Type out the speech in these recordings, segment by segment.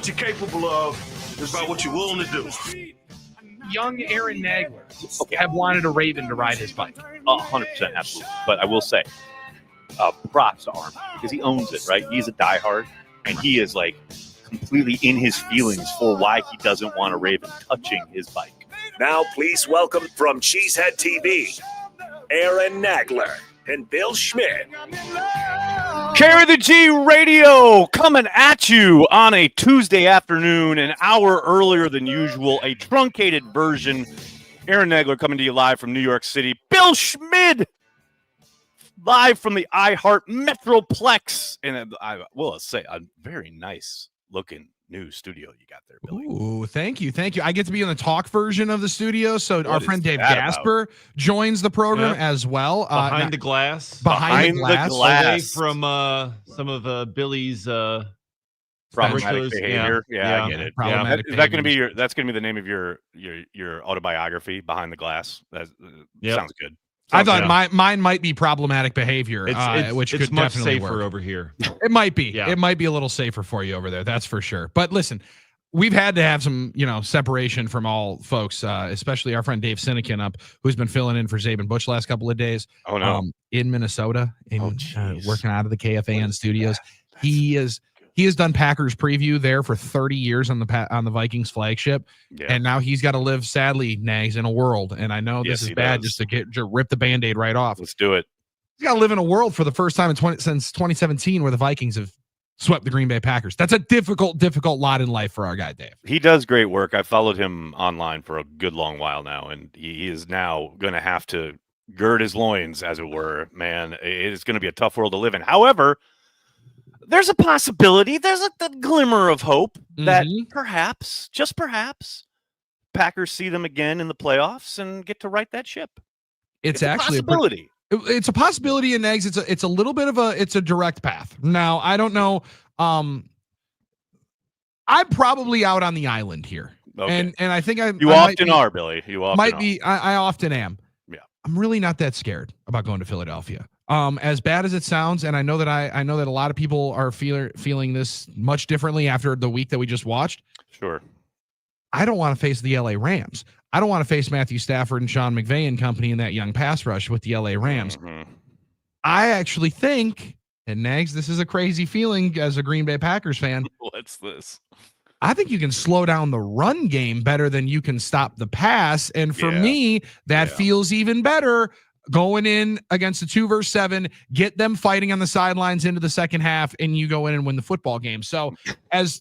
you're capable of. It's about what you're willing to do. Young Aaron Nagler have wanted a Raven to ride his bike. 100%, absolutely. But I will say, props to Arm because he owns it, right? He's a diehard, and he is like completely in his feelings for why he doesn't want a Raven touching his bike. Now, please welcome from Cheesehead TV, Aaron Nagler and Bill Schmid. Carry the G Radio coming at you on a Tuesday afternoon, an hour earlier than usual, a truncated version. Aaron Nagler coming to you live from New York City. Bill Schmid live from the iHeart Metroplex. And I will say, a very nice looking new studio you got there, Billy. Ooh, thank you. Thank you. I get to be in the talk version of the studio. So our friend Dave Gasper joins the program as well. Behind the glass. Behind the glass. Away from some of Billy's problematic behavior. Yeah, I get it. Problematic Is that going to be that's going to be the name of your autobiography, Behind the Glass? That sounds good. I thought mine might be problematic behavior, which it's could much definitely safer work. over here. It might be. Yeah. It might be a little safer for you over there. That's for sure. But listen, we've had to have some, separation from all folks, especially our friend Dave Sinekin who's been filling in for Zabin Butch last couple of days. Oh no, in Minnesota, working out of the KFAN studios. He has done Packers preview there for 30 years on the Vikings flagship, and now he's got to live, sadly, Nags, in a world. And I know this is bad, just to rip the Band-Aid right off. Let's do it. He's got to live in a world for the first time since 2017 where the Vikings have swept the Green Bay Packers. That's a difficult lot in life for our guy, Dave. He does great work. I followed him online for a good long while now, and he is now going to have to gird his loins, as it were. Man, it's going to be a tough world to live in. However, there's a possibility, there's a glimmer of hope that perhaps, just perhaps, Packers see them again in the playoffs and get to right that ship. It's actually a possibility. It's a possibility in eggs. It's a little bit of it's a direct path. Now, I don't know. I'm probably out on the island here. Okay. And I think you often are, Billy. You often might be. I often am. Yeah. I'm really not that scared about going to Philadelphia. As bad as it sounds, and I know that a lot of people are feeling this much differently after the week that we just watched. Sure. I don't want to face the LA Rams. I don't want to face Matthew Stafford and Sean McVay and company in that young pass rush with the LA Rams. I actually think, and Nags, this is a crazy feeling as a Green Bay Packers fan. What's this? I think you can slow down the run game better than you can stop the pass. And for me, that feels even better. Going in against the 2-7, get them fighting on the sidelines into the second half, and you go in and win the football game. So as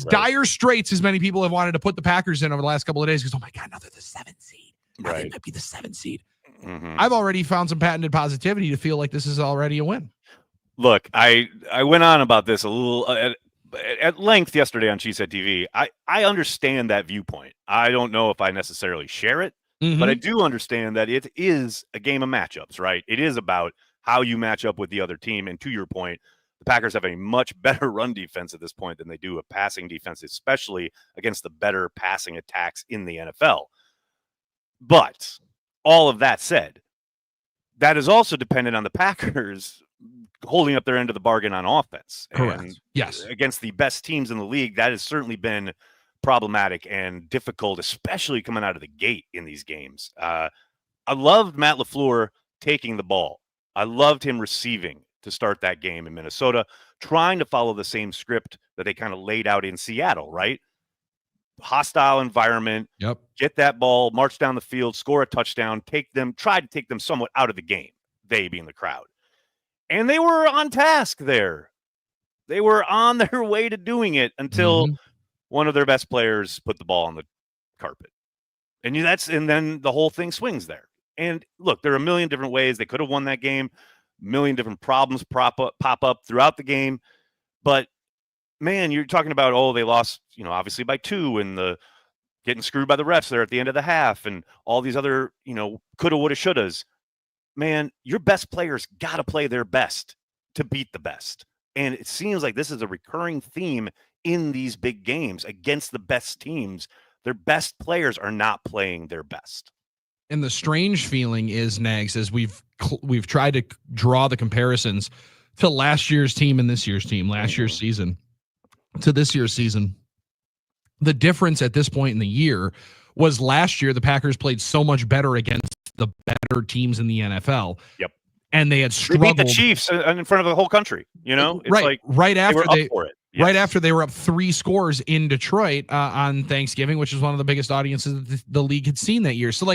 dire straits as many people have wanted to put the Packers in over the last couple of days, because, oh my God, now they're the 7th seed. Now they might be the 7th seed. I've already found some patented positivity to feel like this is already a win. Look, I went on about this a little at length yesterday on Cheesehead TV. I understand that viewpoint. I don't know if I necessarily share it. But I do understand that it is a game of matchups, right? It is about how you match up with the other team. And to your point, the Packers have a much better run defense at this point than they do a passing defense, especially against the better passing attacks in the NFL. But all of that said, that is also dependent on the Packers holding up their end of the bargain on offense. Correct. And yes. Against the best teams in the league, that has certainly been problematic and difficult, especially coming out of the gate in these games. I loved Matt LaFleur taking the ball. I loved him receiving to start that game in Minnesota, trying to follow the same script that they kind of laid out in Seattle, right? Hostile environment. Yep. Get that ball, march down the field, score a touchdown, try to take them somewhat out of the game, they being the crowd. And they were on task there. They were on their way to doing it until one of their best players put the ball on the carpet. And then the whole thing swings there. And look, there are a million different ways they could have won that game, a million different problems pop up throughout the game. But man, you're talking about, they lost, obviously by 2 and the getting screwed by the refs there at the end of the half and all these other, coulda, woulda, shouldas. Man, your best players got to play their best to beat the best. And it seems like this is a recurring theme in these big games against the best teams. Their best players are not playing their best. And the strange feeling is, Nags, as we've tried to draw the comparisons to last year's team and this year's team, last year's season to this year's season. the difference at this point in the year was last year the Packers played so much better against the better teams in the NFL. Yep. And they had struggled. They beat the Chiefs in front of the whole country. It's right after they were up for it. Yes. Right after they were up 3 scores in Detroit on Thanksgiving, which is one of the biggest audiences that the league had seen that year. So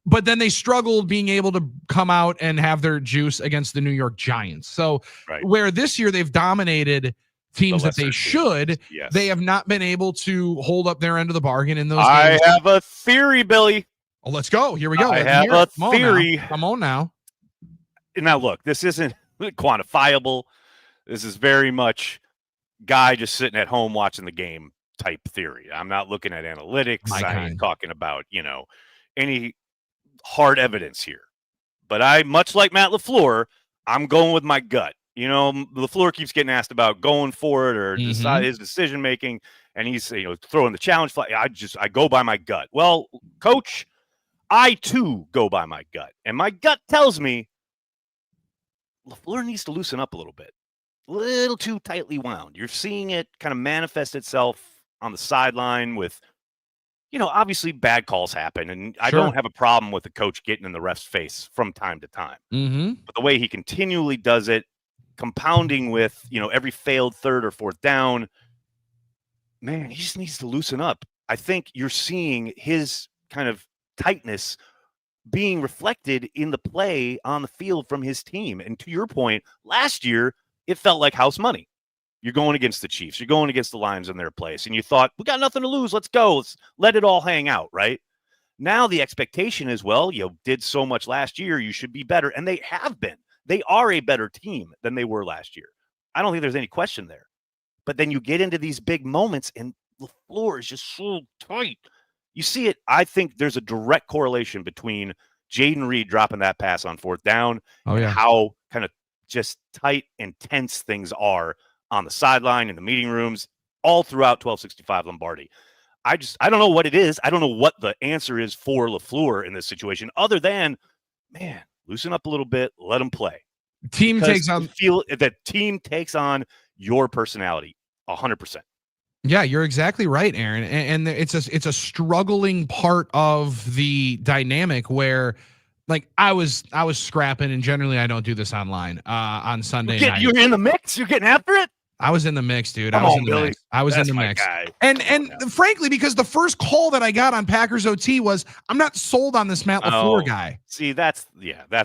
but then they struggled being able to come out and have their juice against the New York Giants. So where this year they've dominated teams that they should, they have not been able to hold up their end of the bargain in those games. I have a theory, Billy. Oh, let's go. Here we go. I have a theory. Come on now. Now, look, this isn't quantifiable. This is very much guy just sitting at home watching the game type theory. I'm not looking at analytics. I ain't talking about, any hard evidence here. But much like Matt LaFleur, I'm going with my gut. LaFleur keeps getting asked about going for it or decide his decision making, and he's throwing the challenge flag. I go by my gut. Well, Coach, I too go by my gut, and my gut tells me LaFleur needs to loosen up a little bit. A little too tightly wound. You're seeing it kind of manifest itself on the sideline with, obviously bad calls happen, and I don't have a problem with the coach getting in the ref's face from time to time. But the way he continually does it, compounding with, every failed third or fourth down, man, he just needs to loosen up. I think you're seeing his kind of tightness being reflected in the play on the field from his team. And to your point, last year, it felt like house money. You're going against the Chiefs. You're going against the Lions in their place. And you thought, we got nothing to lose. Let's go. Let's let it all hang out, right? Now the expectation is, well, you did so much last year. You should be better. And they have been. They are a better team than they were last year. I don't think there's any question there. But then you get into these big moments, and the floor is just so tight. You see it. I think there's a direct correlation between Jaden Reed dropping that pass on fourth down and how kind of just tight and tense things are on the sideline, in the meeting rooms, all throughout 1265 Lombardi. I don't know what it is. I don't know what the answer is for LaFleur in this situation, other than, man, loosen up a little bit, let him play. Team takes on your personality 100%. Yeah, you're exactly right, Aaron. And it's a struggling part of the dynamic where, like, I was scrapping, and generally I don't do this online on Sunday night. You're in the mix. You're getting after it. I was in the mix, dude. I was in the mix. And frankly, because the first call that I got on Packers OT was, I'm not sold on this Matt LaFleur guy. See, that's.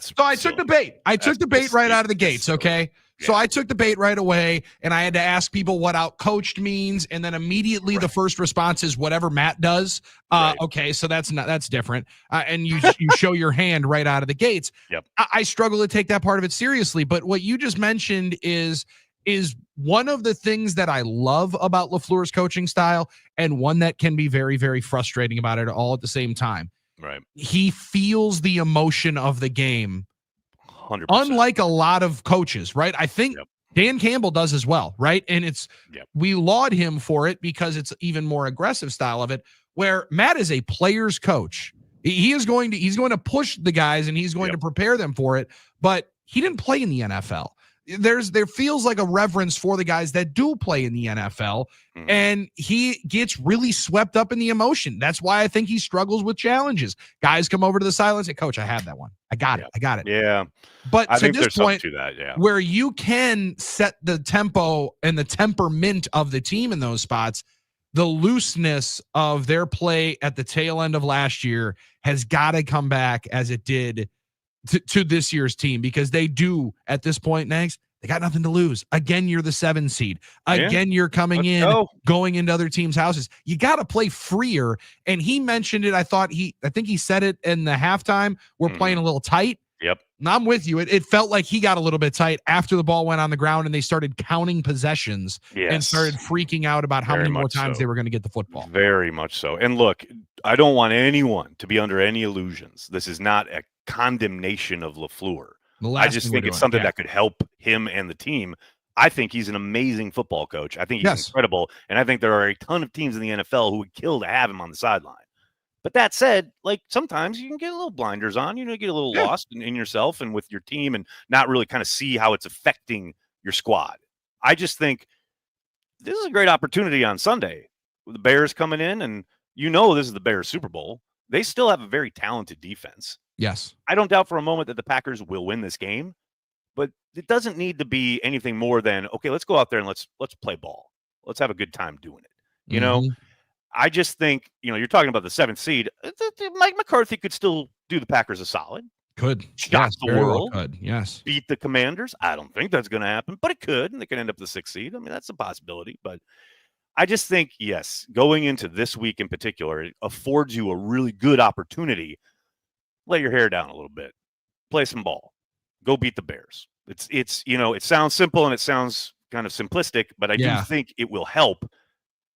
So I took the bait. I took the bait right out of the gates. Okay. Yeah. So I took the bait right away, and I had to ask people what outcoached means, and then immediately the first response is whatever Matt does. Okay, so that's different. And you show your hand right out of the gates. Yep. I struggle to take that part of it seriously, but what you just mentioned is one of the things that I love about LaFleur's coaching style, and one that can be very, very frustrating about it all at the same time. Right. He feels the emotion of the game. 100%. Unlike a lot of coaches, right? I think Dan Campbell does as well, right? And we laud him for it because it's even more aggressive style of it, where Matt is a player's coach. He's going to push the guys, and he's going to prepare them for it, but he didn't play in the NFL. There feels like a reverence for the guys that do play in the NFL, and he gets really swept up in the emotion. That's why I think he struggles with challenges. Guys come over to the sideline and say, Coach, I have that one. I got it. Yeah. But I to think this there's point, something to that, where you can set the tempo and the temperament of the team in those spots, the looseness of their play at the tail end of last year has got to come back as it did to this year's team, because they do at this point, Nags, they got nothing to lose. Again, you're the 7 seed. Again, you're coming going into other teams' houses. You got to play freer. And he mentioned it. I think he said it in the halftime. We're playing a little tight. Yep. And I'm with you. It felt like he got a little bit tight after the ball went on the ground and they started counting possessions and started freaking out about how many more times they were going to get the football. Very much so. And look, I don't want anyone to be under any illusions. This is not a condemnation of LaFleur. I just think it's something that could help him and the team. I think he's an amazing football coach. I think he's incredible. And I think there are a ton of teams in the NFL who would kill to have him on the sideline. But that said, like, sometimes you can get a little blinders on, get a little lost in yourself and with your team and not really kind of see how it's affecting your squad. I just think this is a great opportunity on Sunday the Bears coming in, and this is the Bears Super Bowl. They still have a very talented defense. Yes. I don't doubt for a moment that the Packers will win this game, but it doesn't need to be anything more than, okay, let's go out there and let's play ball. Let's have a good time doing it. I just think, you're talking about the 7th seed. Mike McCarthy could still do the Packers a solid. Could. Shock the world. Well could. Yes. Beat the Commanders. I don't think that's going to happen, but it could, and they could end up the 6th seed. I mean, that's a possibility, but I just think, yes, going into this week in particular, it affords you a really good opportunity. Let your hair down a little bit. Play some ball. Go beat the Bears. It's it sounds simple and it sounds kind of simplistic, but I do think it will help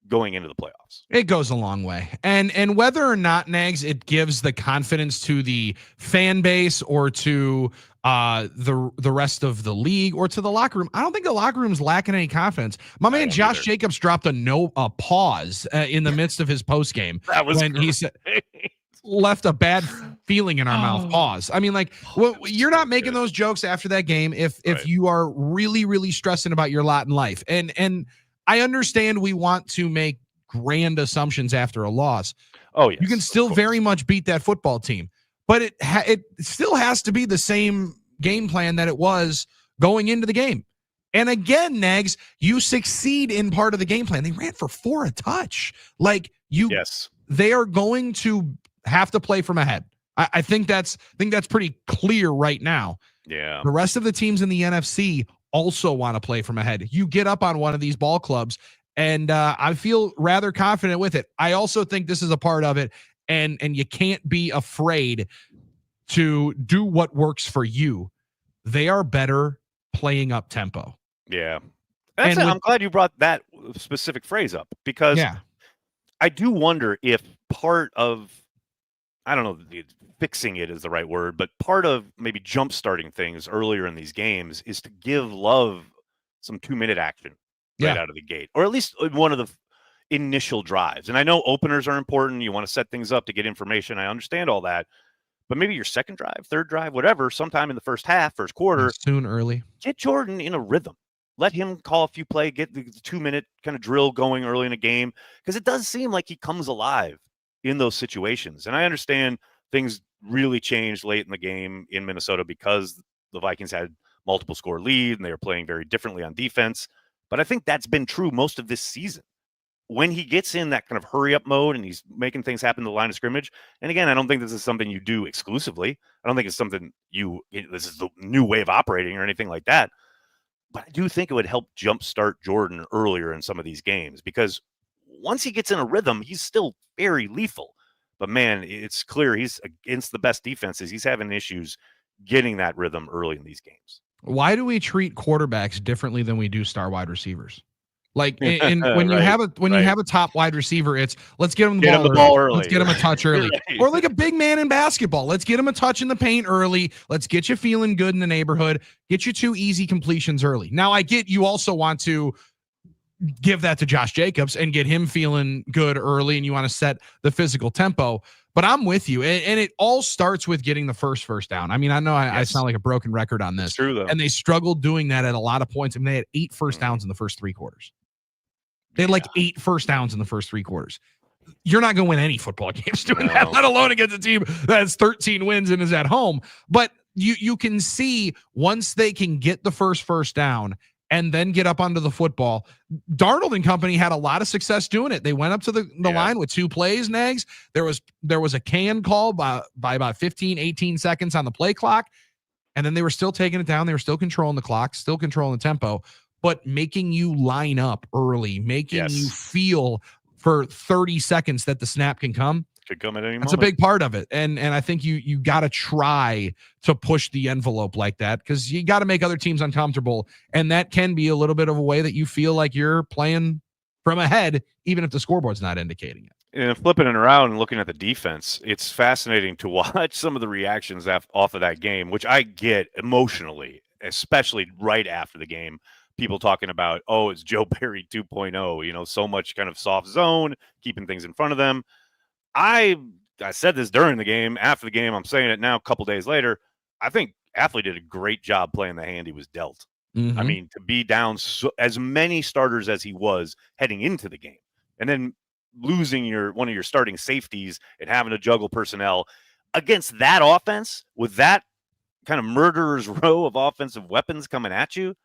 going into the playoffs. It goes a long way. And whether or not, Nags, it gives the confidence to the fan base or to the rest of the league or to the locker room, I don't think the locker room's lacking any confidence. My man Josh Jacobs dropped a pause in the midst of his post game. That was when he said left a bad feeling in our mouth. Pause. I mean, you're not making those jokes after that game if you are really, really stressing about your lot in life. And I understand we want to make grand assumptions after a loss. Oh, yes. You can still very much beat that football team, but it still has to be the same game plan that it was going into the game. And again, Nags, you succeed in part of the game plan. They ran for 4 a touch. They are going to have to play from ahead. I think that's pretty clear right now. Yeah. The rest of the teams in the NFC also want to play from ahead. You get up on one of these ball clubs, and I feel rather confident with it. I also think this is a part of it, and you can't be afraid to do what works for you. They are better playing up tempo. Yeah. I'm glad you brought that specific phrase up, because I do wonder if part of, I don't know, fixing it is the right word, but part of maybe jump starting things earlier in these games is to give Love some 2-minute action right out of the gate, or at least one of the initial drives. And I know openers are important. You want to set things up to get information. I understand all that, but maybe your second drive, third drive, whatever, sometime in the first quarter, soon, early, get Jordan in a rhythm. Let him call a few plays, get the 2-minute kind of drill going early in a game, because it does seem like he comes alive in those situations. And I understand things really changed late in the game in Minnesota because the Vikings had multiple score lead and they were playing very differently on defense. But I think that's been true most of this season. When he gets in that kind of hurry up mode and he's making things happen in the line of scrimmage. And again, I don't think this is something you do exclusively. I don't think it's something this is the new way of operating or anything like that. But I do think it would help jumpstart Jordan earlier in some of these games, because once he gets in a rhythm, he's still very lethal. But man, it's clear he's against the best defenses. He's having issues getting that rhythm early in these games. Why do we treat quarterbacks differently than we do star wide receivers? Like when you have a top wide receiver, it's let's get him the ball early. Let's get him a touch early. Right. Or like a big man in basketball. Let's get him a touch in the paint early. Let's get you feeling good in the neighborhood. Get you 2 easy completions early. Now I get you also want to give that to Josh Jacobs and get him feeling good early, and you want to set the physical tempo. But I'm with you. And it all starts with getting the first down. I mean, I know I sound like a broken record on this. It's true, though. And they struggled doing that at a lot of points. I mean, they had 8 first downs in the first 3 quarters. They had like 8 first downs in the first 3 quarters. You're not going to win any football games doing that, let alone against a team that has 13 wins and is at home. But you can see once they can get the first down and then get up onto the football. Darnold and company had a lot of success doing it. They went up to the line with 2 plays, Nags. There was a can call by about 15, 18 seconds on the play clock, and then they were still taking it down. They were still controlling the clock, still controlling the tempo, but making you line up early, making you feel for 30 seconds that the snap can come. Could come at any moment. That's a big part of it. And I think you got to try to push the envelope like that, because you got to make other teams uncomfortable. And that can be a little bit of a way that you feel like you're playing from ahead, even if the scoreboard's not indicating it. And flipping it around and looking at the defense, it's fascinating to watch some of the reactions off of that game, which I get emotionally, especially right after the game. People talking about, it's Joe Barry 2.0, so much kind of soft zone, keeping things in front of them. I said this during the game. After the game, I'm saying it now a couple days later. I think Athlete did a great job playing the hand he was dealt. Mm-hmm. I mean, to be down as many starters as he was heading into the game, and then losing one of your starting safeties and having to juggle personnel against that offense with that kind of murderer's row of offensive weapons coming at you.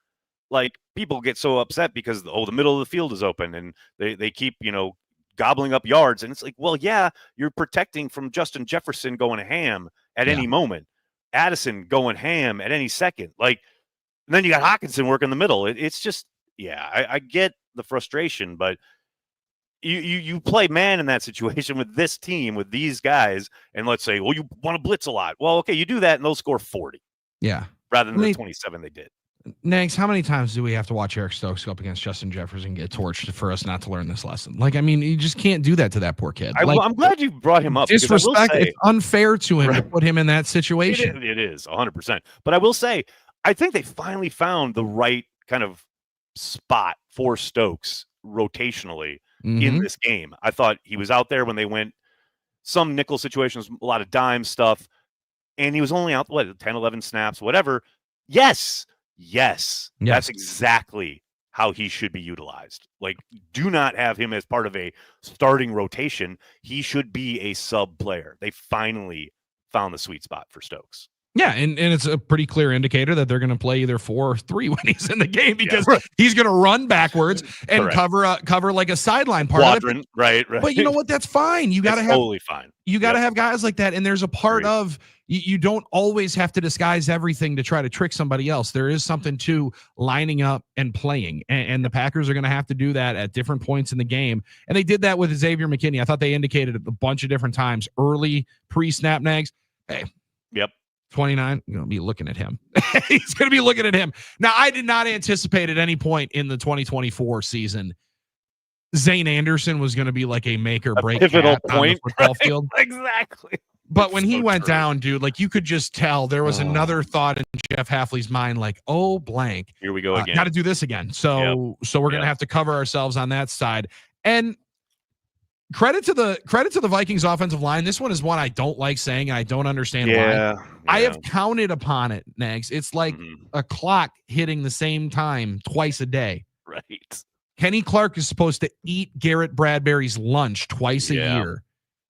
Like, people get so upset because the middle of the field is open and they keep, gobbling up yards. And it's like, well, yeah, you're protecting from Justin Jefferson going ham at any moment, Addison going ham at any second. Like, and then you got Hawkinson working the middle. It's just, I get the frustration, but you play man in that situation with this team, with these guys, and let's say, well, you want to blitz a lot. Well, okay, you do that and they'll score 40. Yeah. Rather than the 27 they did. Nags, how many times do we have to watch Eric Stokes go up against Justin Jefferson and get torched for us not to learn this lesson? Like, I mean, you just can't do that to that poor kid. I'm glad you brought him up. Disrespect. It's unfair to him to put him in that situation. It is 100%. But I will say, I think they finally found the right kind of spot for Stokes rotationally in this game. I thought he was out there when they went some nickel situations, a lot of dime stuff, and he was only out, 10, 11 snaps, whatever. Yes. That's exactly how he should be utilized. Like, do not have him as part of a starting rotation. He should be a sub player. They finally found the sweet spot for Stokes. Yeah, and it's a pretty clear indicator that they're going to play either 4 or 3 when he's in the game, because he's going to run backwards and cover like a sideline part Quadrant, of it. Right. But you know what? That's fine. You got to have totally fine. You got to have guys like that, and there's a part of you don't always have to disguise everything to try to trick somebody else. There is something to lining up and playing, and the Packers are going to have to do that at different points in the game, and they did that with Xavier McKinney. I thought they indicated a bunch of different times early pre-snap nags. Hey, 29, you're going to be looking at him. He's going to be looking at him. Now, I did not anticipate at any point in the 2024 season Zane Anderson was going to be like a make or break pivotal point on the football field. Exactly. But when he went down, dude, like, you could just tell there was another thought in Jeff Hafley's mind, like, oh, blank. Here we go again. Got to do this again. So we're going to have to cover ourselves on that side. And credit to the Vikings offensive line. This one is one I don't like saying, and I don't understand why. I have counted upon it, Nags. It's like a clock hitting the same time twice a day. Right. Kenny Clark is supposed to eat Garrett Bradbury's lunch twice a year.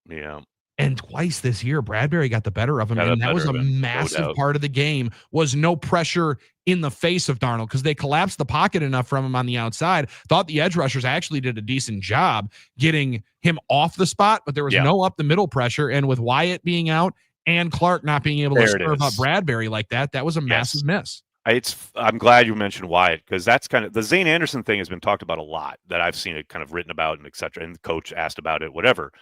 Yeah. And twice this year, Bradbury got the better of him. And that was a massive part of the game, was no pressure in the face of Darnold, because they collapsed the pocket enough from him on the outside. Thought the edge rushers actually did a decent job getting him off the spot, but there was no up the middle pressure. And with Wyatt being out and Clark not being able to serve up Bradbury like that, that was a massive miss. I'm glad you mentioned Wyatt, because that's kind of the Zane Anderson thing has been talked about a lot, that I've seen it kind of written about and et cetera, and the coach asked about it, whatever.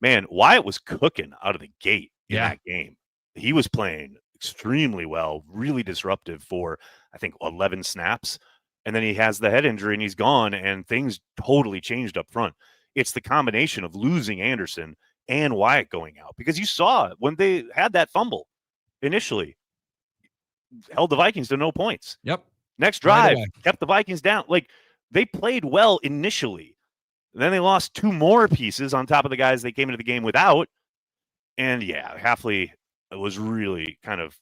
Man, Wyatt was cooking out of the gate in that game. He was playing extremely well, really disruptive for, I think, 11 snaps. And then he has the head injury and he's gone, and things totally changed up front. It's the combination of losing Anderson and Wyatt going out, because you saw when they had that fumble initially, held the Vikings to no points. Yep. Next drive, kept the Vikings down. Like, they played well initially. Then they lost 2 more pieces on top of the guys they came into the game without. And Hafley was really kind of,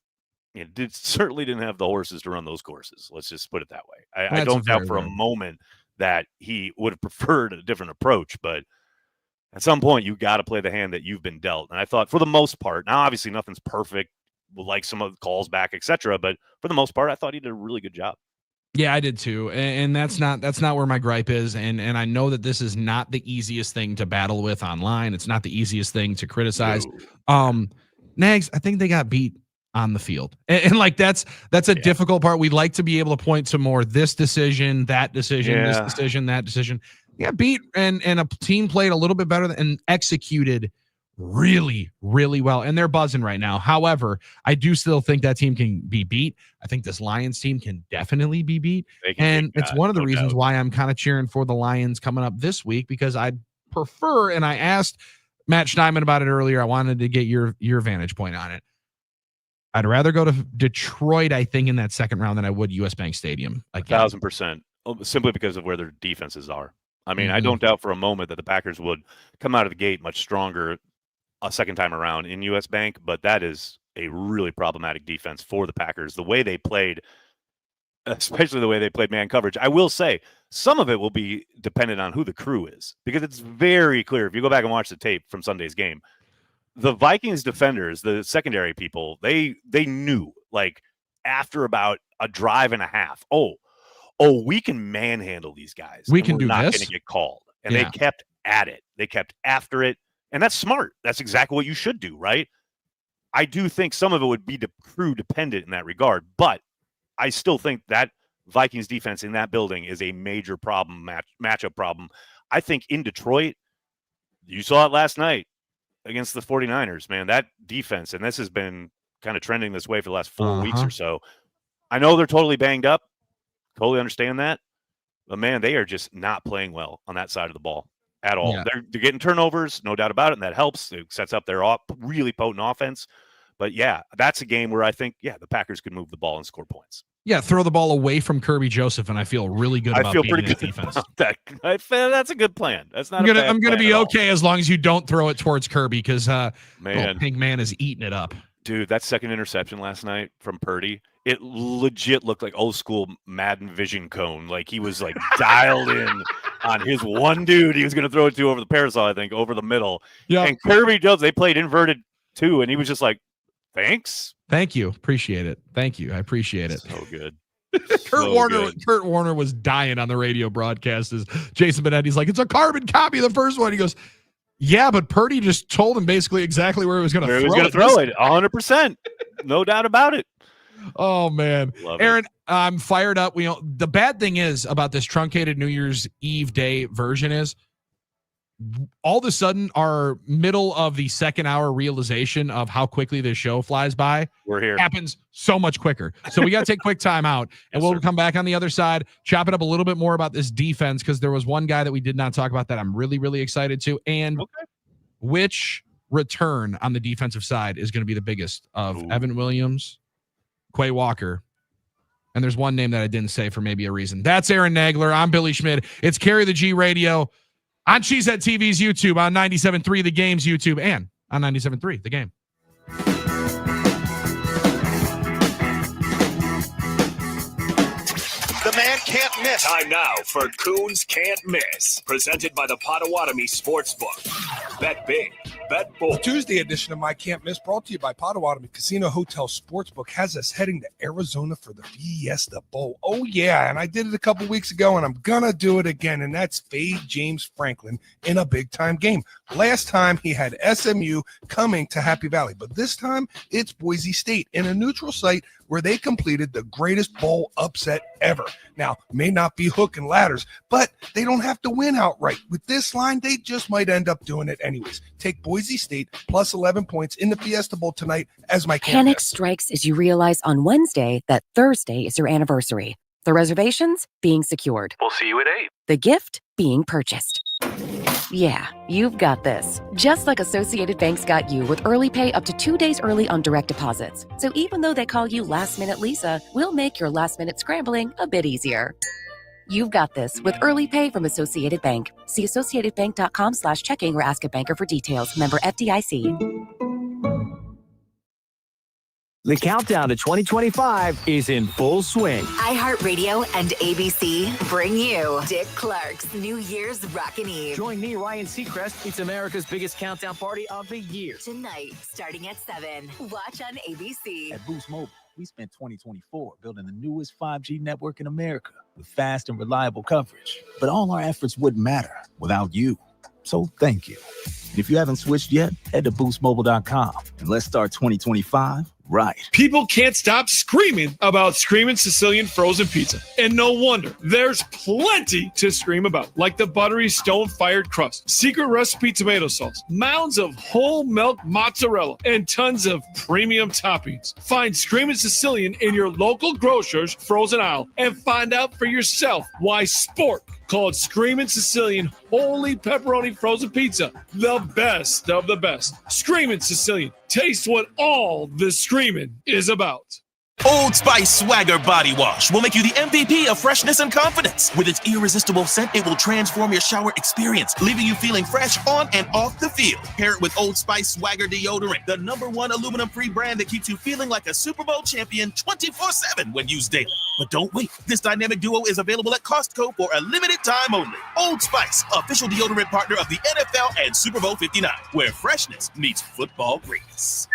certainly didn't have the horses to run those courses. Let's just put it that way. I don't doubt for a moment that he would have preferred a different approach, but at some point you got to play the hand that you've been dealt. And I thought, for the most part, now obviously nothing's perfect, like some of the calls back, etc., but for the most part, I thought he did a really good job. Yeah, I did too. And that's not where my gripe is. And I know that this is not the easiest thing to battle with online. It's not the easiest thing to criticize. No. Nags, I think they got beat on the field. And like, that's a difficult part. We'd like to be able to point to more this decision, that decision, this decision, that decision. Yeah, beat and a team played a little bit better and executed really, really well, and they're buzzing right now. However, I do still think that team can be beat. I think this Lions team can definitely be beat, and it's one of the reasons why I'm kind of cheering for the Lions coming up this week, because I prefer, and I asked Matt Steinman about it earlier. I wanted to get your vantage point on it. I'd rather go to Detroit, I think, in that second round than I would US Bank Stadium. 1,000%, simply because of where their defenses are. I mean, I don't doubt for a moment that the Packers would come out of the gate much stronger a second time around in US Bank, but that is a really problematic defense for the Packers. The way they played, especially the way they played man coverage. I will say some of it will be dependent on who the crew is, because it's very clear. If you go back and watch the tape from Sunday's game, the Vikings defenders, the secondary people, they knew, like, after about a drive and a half, we can manhandle these guys. We can do not this. Going to get called. And they kept at it. They kept after it. And that's smart. That's exactly what you should do, right? I do think some of it would be crew dependent in that regard, but I still think that Vikings defense in that building is a major problem, matchup problem. I think in Detroit, you saw it last night against the 49ers, man, that defense, and this has been kind of trending this way for the last 4 weeks or so. I know they're totally banged up. Totally understand that. But, man, they are just not playing well on that side of the ball at all. Yeah. They're getting turnovers, no doubt about it, and that helps. It sets up their really potent offense. But, yeah, that's a game where I think, the Packers could move the ball and score points. Yeah, throw the ball away from Kirby Joseph, and I feel really good about beating that defense. That's a good plan. That's not. I'm gonna be okay as long as you don't throw it towards Kirby, because Pink Man is eating it up. Dude, that second interception last night from Purdy, it legit looked like old school Madden vision cone. Like he was like dialed in on his one dude he was going to throw it to over the parasol, I think, over the middle. Yeah. And Kirby Jones, they played inverted too, and he was just like, thanks. Thank you. Appreciate it. Thank you. I appreciate it. So good. Kurt Warner was dying on the radio broadcast as Jason Benetti's like, it's a carbon copy of the first one. He goes, yeah, but Purdy just told him basically exactly where he was going to throw it. 100%. No doubt about it. Oh, man. Love Aaron, I'm fired up. The bad thing is about this truncated New Year's Eve day version is all of a sudden our middle of the second hour realization of how quickly this show flies by happens so much quicker. So we got to take quick time out, and we'll come back on the other side, chop it up a little bit more about this defense, because there was one guy that we did not talk about that I'm really, really excited to. And which return on the defensive side is going to be the biggest of Evan Williams, Quay Walker, and there's one name that I didn't say for maybe a reason. That's Aaron Nagler. I'm Billy Schmid. It's Carry the G Radio on Cheesehead TV's YouTube, on 97.3 The Game's YouTube, and on 97.3 The Game. The man can't miss. Time now for Coons Can't Miss. Presented by the Potawatomi Sportsbook. Bet big. Bet bold. The Tuesday edition of My Can't Miss, brought to you by Potawatomi Casino Hotel Sportsbook, has us heading to Arizona for the Fiesta Bowl. Oh, yeah, and I did it a couple weeks ago, and I'm going to do it again, and that's fade James Franklin in a big-time game. Last time, he had SMU coming to Happy Valley, but this time, it's Boise State in a neutral site where they completed the greatest bowl upset ever. Now, may not be hook and ladders, but they don't have to win outright. With this line, they just might end up doing it anyways. Take Boise State plus 11 points in the Fiesta Bowl tonight as my panic strikes as you realize on Wednesday that Thursday is your anniversary. The reservations being secured. We'll see you at 8. The gift being purchased. Yeah, you've got this. Just like Associated Bank's got you with early pay up to 2 days early on direct deposits. So even though they call you Last Minute Lisa, we'll make your last minute scrambling a bit easier. You've got this with early pay from Associated Bank. See associatedbank.com/checking or ask a banker for details. Member FDIC. The countdown to 2025 is in full swing. iHeartRadio and ABC bring you Dick Clark's New Year's Rockin' Eve. Join me, Ryan Seacrest. It's America's biggest countdown party of the year. Tonight, starting at 7. Watch on ABC. At Boost Mobile, we spent 2024 building the newest 5G network in America with fast and reliable coverage. But all our efforts wouldn't matter without you. So thank you. And if you haven't switched yet, head to boostmobile.com and let's start 2025 right. People can't stop screaming about Screamin' Sicilian frozen pizza. And no wonder. There's plenty to scream about, like the buttery stone-fired crust, secret recipe tomato sauce, mounds of whole milk mozzarella, and tons of premium toppings. Find Screamin' Sicilian in your local grocer's frozen aisle and find out for yourself why Sport called Screamin' Sicilian Holy Pepperoni Frozen Pizza the best of the best. Screamin' Sicilian. Taste what all the screaming is about. Old Spice Swagger Body Wash will make you the MVP of freshness and confidence. With its irresistible scent, it will transform your shower experience, leaving you feeling fresh on and off the field. Pair it with Old Spice Swagger Deodorant, the #1 aluminum-free brand that keeps you feeling like a Super Bowl champion 24/7 when used daily. But don't wait. This dynamic duo is available at Costco for a limited time only. Old Spice, official deodorant partner of the NFL and Super Bowl 59, where freshness meets football greatness.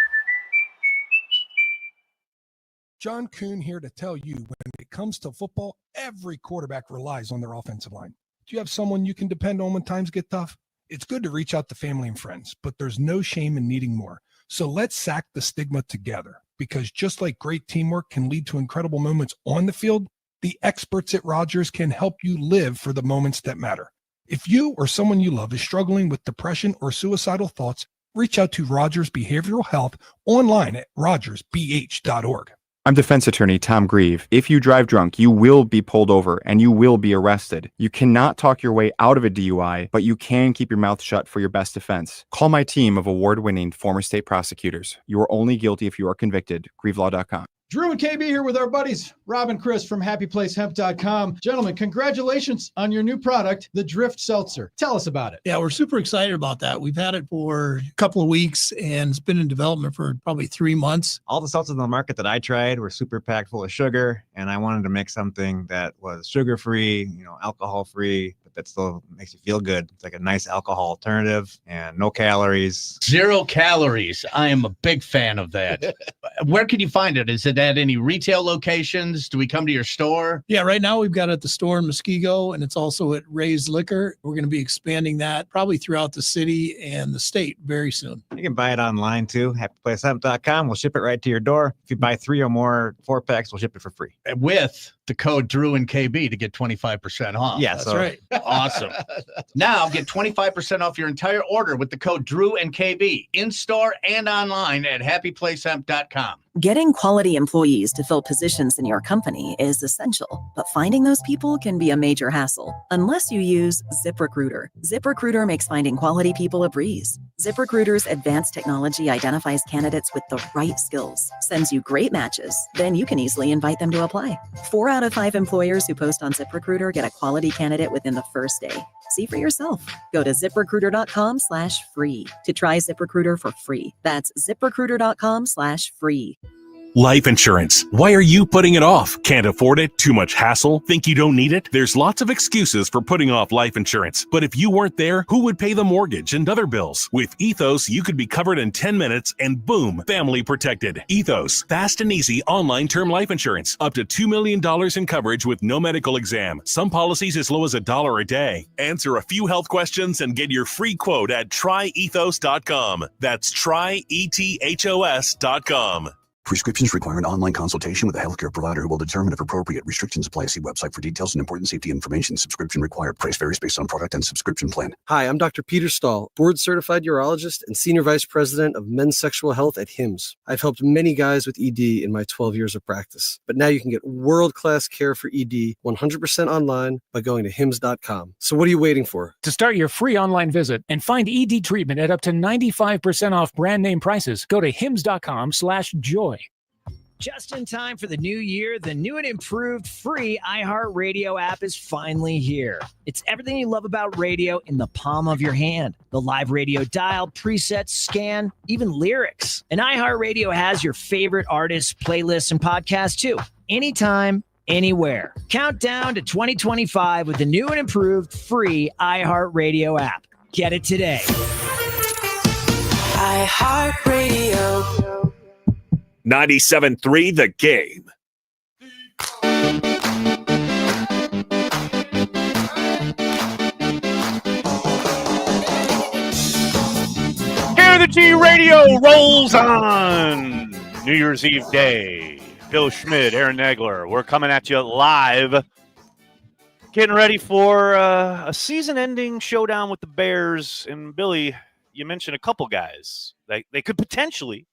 John Kuhn here to tell you, when it comes to football, every quarterback relies on their offensive line. Do you have someone you can depend on when times get tough? It's good to reach out to family and friends, but there's no shame in needing more. So let's sack the stigma together, because just like great teamwork can lead to incredible moments on the field, the experts at Rogers can help you live for the moments that matter. If you or someone you love is struggling with depression or suicidal thoughts, reach out to Rogers Behavioral Health online at rogersbh.org. I'm defense attorney Tom Grieve. If you drive drunk, you will be pulled over and you will be arrested. You cannot talk your way out of a DUI, but you can keep your mouth shut for your best defense. Call my team of award-winning former state prosecutors. You are only guilty if you are convicted. GrieveLaw.com. Drew and KB here with our buddies, Rob and Chris from HappyPlaceHemp.com. Gentlemen, congratulations on your new product, the Drift Seltzer. Tell us about it. Yeah, we're super excited about that. We've had it for a couple of weeks and it's been in development for probably 3 months. All the seltzers on the market that I tried were super packed full of sugar, and I wanted to make something that was sugar-free, alcohol-free, but that still makes you feel good. It's like a nice alcohol alternative and no calories. 0 calories. I am a big fan of that. Where can you find it? Is it at any retail locations? Do we come to your store? Yeah, right now we've got it at the store in Muskego, and it's also at Ray's Liquor. We're going to be expanding that probably throughout the city and the state very soon. You can buy it online too, happyplacehemp.com. We'll ship it right to your door. If you buy 3 or more 4-packs, we'll ship it for free. With the code Drew and KB to get 25% off. Yeah, that's right. Awesome. Now get 25% off your entire order with the code Drew and KB in store and online at happyplacehemp.com. Getting quality employees to fill positions in your company is essential, but finding those people can be a major hassle unless you use ZipRecruiter. ZipRecruiter makes finding quality people a breeze. ZipRecruiter's advanced technology identifies candidates with the right skills, sends you great matches, then you can easily invite them to apply. 4 out of 5 employers who post on ZipRecruiter get a quality candidate within the first day. See for yourself. Go to ZipRecruiter.com/free to try ZipRecruiter for free. That's ZipRecruiter.com/free. Life insurance. Why are you putting it off? Can't afford it? Too much hassle? Think you don't need it? There's lots of excuses for putting off life insurance. But if you weren't there, who would pay the mortgage and other bills? With Ethos, you could be covered in 10 minutes and boom, family protected. Ethos, fast and easy online term life insurance. Up to $2 million in coverage with no medical exam. Some policies as low as $1 a day. Answer a few health questions and get your free quote at tryethos.com. That's tryethos.com. Prescriptions require an online consultation with a healthcare provider who will determine if appropriate. Restrictions apply. See website for details and important safety information. Subscription required. Price varies based on product and subscription plan. Hi, I'm Dr. Peter Stahl, board-certified urologist and senior vice president of men's sexual health at HIMSS. I've helped many guys with ED in my 12 years of practice. But now you can get world-class care for ED 100% online by going to HIMSS.com. So what are you waiting for? To start your free online visit and find ED treatment at up to 95% off brand name prices, go to HIMSS.com/joy. Just in time for the new year, the new and improved free iHeartRadio app is finally here. It's everything you love about radio in the palm of your hand. The live radio dial, presets, scan, even lyrics. And iHeartRadio has your favorite artists, playlists, and podcasts too. Anytime, anywhere. Count down to 2025 with the new and improved free iHeartRadio app. Get it today. iHeartRadio. 97.3 The Game. Here the G Radio rolls on New Year's Eve day. Bill Schmid, Aaron Nagler, we're coming at you live. Getting ready for a season-ending showdown with the Bears. And Billy, you mentioned a couple guys. They could potentially,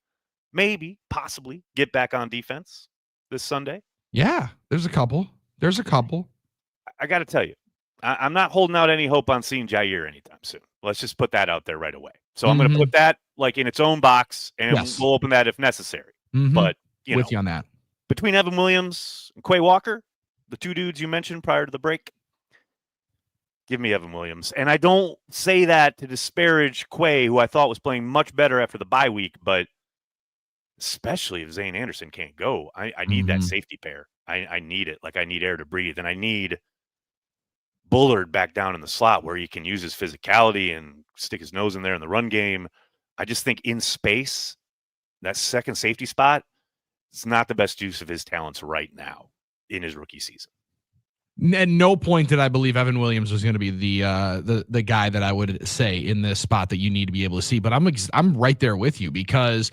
maybe, possibly get back on defense this Sunday. Yeah, there's a couple. I got to tell you, I'm not holding out any hope on seeing Jair anytime soon. Let's just put that out there right away. So I'm going to put that like in its own box, and we'll open that if necessary. But you on that. Between Evan Williams and Quay Walker, the two dudes you mentioned prior to the break, give me Evan Williams. And I don't say that to disparage Quay, who I thought was playing much better after the bye week, but especially if Zane Anderson can't go, I need that safety pair. I need it. Like, I need air to breathe, and I need Bullard back down in the slot where he can use his physicality and stick his nose in there in the run game. I just think in space, that second safety spot, it's not the best use of his talents right now in his rookie season. At no point did I believe Evan Williams was going to be the guy that I would say in this spot that you need to be able to see. But I'm right there with you, because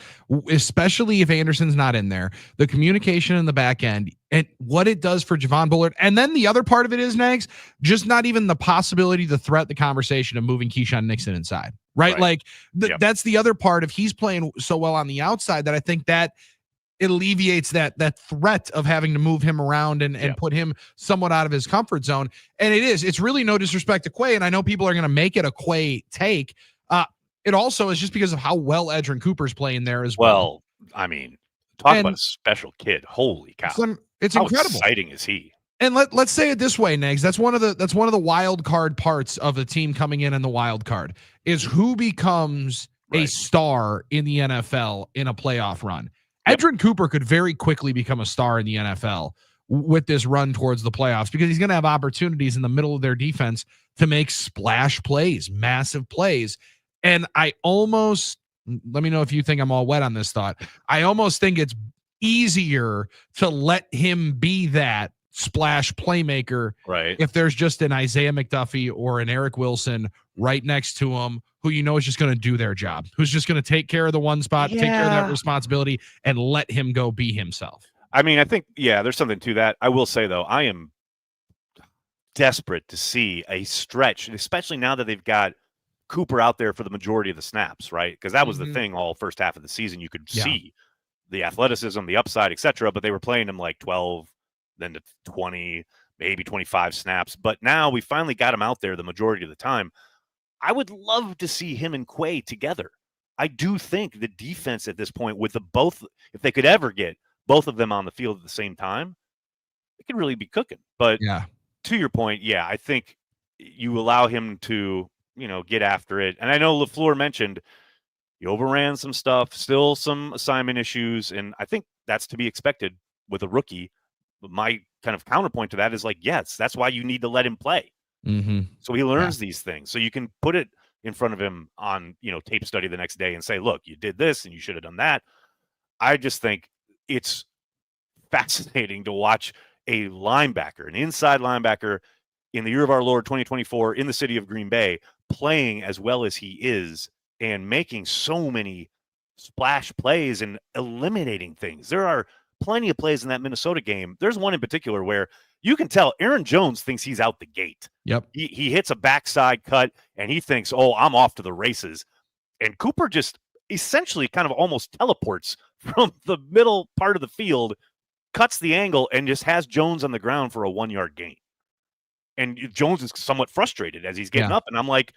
especially if Anderson's not in there, the communication in the back end and what it does for Javon Bullard. And then the other part of it is, Nags, just not even the possibility to threat the conversation of moving Keyshawn Nixon inside, right? Like that's the other part of he's playing so well on the outside that I think that it alleviates that threat of having to move him around and put him somewhat out of his comfort zone. And it's really no disrespect to Quay. And I know people are going to make it a Quay take. It also is just because of how well Edgerrin Cooper's playing there as well. Well, I mean, talk about a special kid. Holy cow. It's how incredible. Exciting is he? And let's say it this way, Negs. That's one of the wild card parts of the team coming in the wild card is who becomes a star in the NFL in a playoff run. Edgerrin Cooper could very quickly become a star in the NFL with this run towards the playoffs, because he's going to have opportunities in the middle of their defense to make splash plays, massive plays. And I almost, let me know if you think I'm all wet on this thought, I almost think it's easier to let him be that splash playmaker if there's just an Isaiah McDuffie or an Eric Wilson right next to him, who you know is just going to do their job, who's just going to take care of the one spot, take care of that responsibility, and let him go be himself. I mean, I think, there's something to that. I will say, though, I am desperate to see a stretch, especially now that they've got Cooper out there for the majority of the snaps, right? Because that was the thing all first half of the season. You could see the athleticism, the upside, etc., but they were playing him like 12, then to 20, maybe 25 snaps. But now we finally got him out there the majority of the time. I would love to see him and Quay together. I do think the defense at this point, with the both, if they could ever get both of them on the field at the same time, it could really be cooking. But to your point, I think you allow him to, get after it. And I know LaFleur mentioned he overran some stuff, still some assignment issues, and I think that's to be expected with a rookie. But my kind of counterpoint to that is like, yes, that's why you need to let him play. So he learns these things. So you can put it in front of him on, tape study the next day and say, look, you did this and you should have done that. I just think it's fascinating to watch a linebacker, an inside linebacker in the year of our Lord 2024 in the city of Green Bay, playing as well as he is and making so many splash plays and eliminating things. There are plenty of plays in that Minnesota game. There's one in particular where you can tell Aaron Jones thinks he's out the gate. He hits a backside cut and he thinks, oh, I'm off to the races. And Cooper just essentially kind of almost teleports from the middle part of the field, cuts the angle, and just has Jones on the ground for a 1-yard gain. And Jones is somewhat frustrated as he's getting up. And I'm like,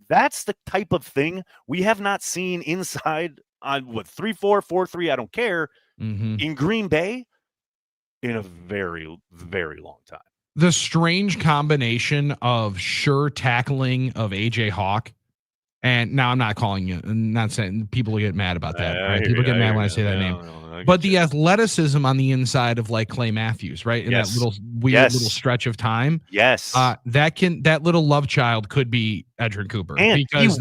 that's the type of thing we have not seen inside on 3-4, 4-3, I don't care, in Green Bay in a very, very long time. The strange combination of sure tackling of AJ Hawk, and now I'm not calling you, not saying people get mad about that. Right? People get mad when I say that name. But the athleticism on the inside of like Clay Matthews, right? In that little weird little stretch of time. That little love child could be Edgerrin Cooper. And because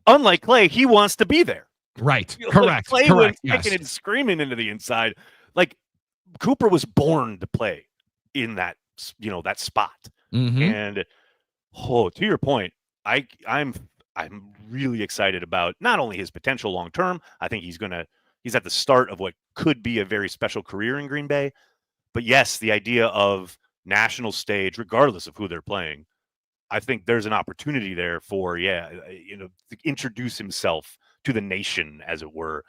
unlike Clay, he wants to be there. Right. Correct. Clay was kicking and screaming into the inside. Like, Cooper was born to play in that, that spot. And to your point, I'm really excited about not only his potential long term. I think he's at the start of what could be a very special career in Green Bay. But yes, the idea of national stage, regardless of who they're playing, I think there's an opportunity there for to introduce himself to the nation, as it were,